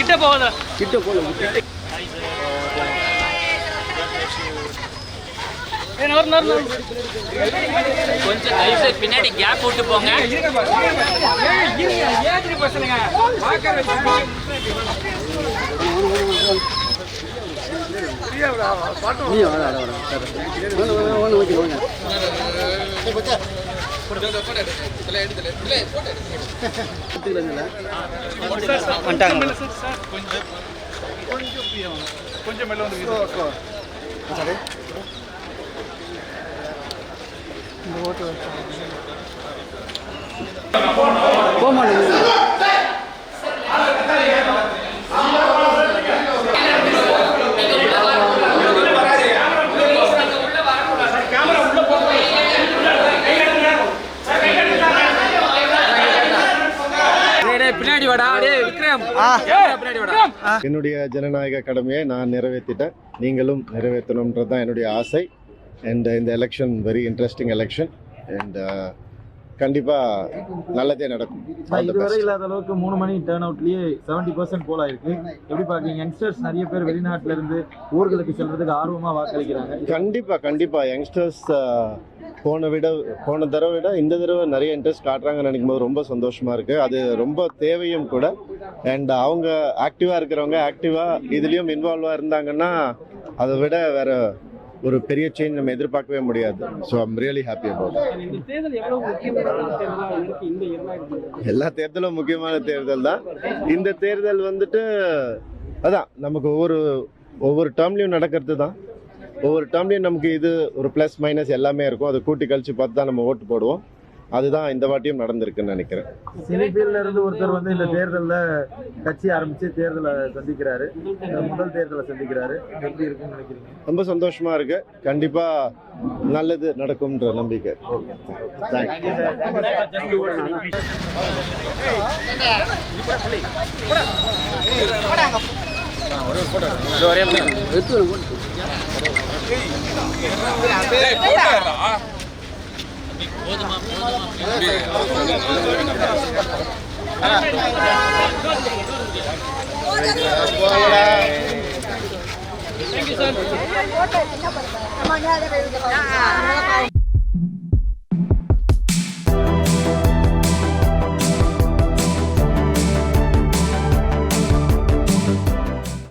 கிட்ட போகாத கிட்ட போல கொஞ்சம் தயவுசெய்து பின்னாடி கேப் விட்டு போங்க. கொஞ்சம் மெல்ல வந்து போக மாட்டேங்குது. பின்னாடி வாடா விக்ரம், பின்னாடி வாடா. என்னுடைய ஜனநாயக கடமையை நான் நிறைவேற்றிட்டேன், நீங்களும் நிறைவேற்றணுன்றது தான் என்னுடைய ஆசை. அண்ட் இந்த election very interesting election and கண்டிப்பாக நல்லதே நடக்கும். இதுவரை இல்லாத அளவுக்கு 3 மணி டேர்ன் அவுட்லேயே 70% போல் ஆயிருக்கு. எப்படி பார்க்குறீங்க? யங்ஸ்டர்ஸ் நிறைய பேர் வெளிநாட்டில இருந்து ஊர்களுக்கு செல்றதுக்கு ஆர்வமாக வாக்களிக்கிறாங்க. கண்டிப்பாக யங்ஸ்டர்ஸ் போன தடவை விட இந்த தடவை நிறைய இன்ட்ரெஸ்ட் காட்டுறாங்கன்னு நினைக்கும் போது ரொம்ப சந்தோஷமாக இருக்குது. அது ரொம்ப தேவையும் கூட. அண்ட் அவங்க ஆக்டிவாக இருக்கிறவங்க ஆக்டிவாக இதுலேயும் இன்வால்வாக இருந்தாங்கன்னா அதை விட வேற ஒரு பெரிய சேஞ்ச் நம்ம எதிர்பார்க்கவே முடியாது. So I'm really happy about. எல்லா தேர்தலும் முக்கியமான தேர்தல் தான். இந்த தேர்தல் வந்துட்டு அதான் நமக்கு ஒவ்வொரு டேர்ம்லையும் நடக்கிறது தான். ஒவ்வொரு டேர்ம்லையும் நமக்கு இது ஒரு ப்ளஸ் மைனஸ் எல்லாமே இருக்கும். அதை கூட்டி கழிச்சு பார்த்து தான் நம்ம ஓட்டு போடுவோம். அதுதான் இந்த வாட்டியும் நடந்திருக்குன்னு நினைக்கிறேன். சிலிபியில இருந்து ஒருத்தர் வந்து இந்த தேர்தலில் கட்சி ஆரம்பிச்சு தேர்தலை சந்திக்கிறாரு, முதல் தேர்தலை சந்திக்கிறாரு. எப்படி இருக்குன்னு நினைக்கிறீங்க? ரொம்ப சந்தோஷமா இருக்கு. கண்டிப்பா நல்லது நடக்கும்ன்ற நம்பிக்கை. Thank you, sir.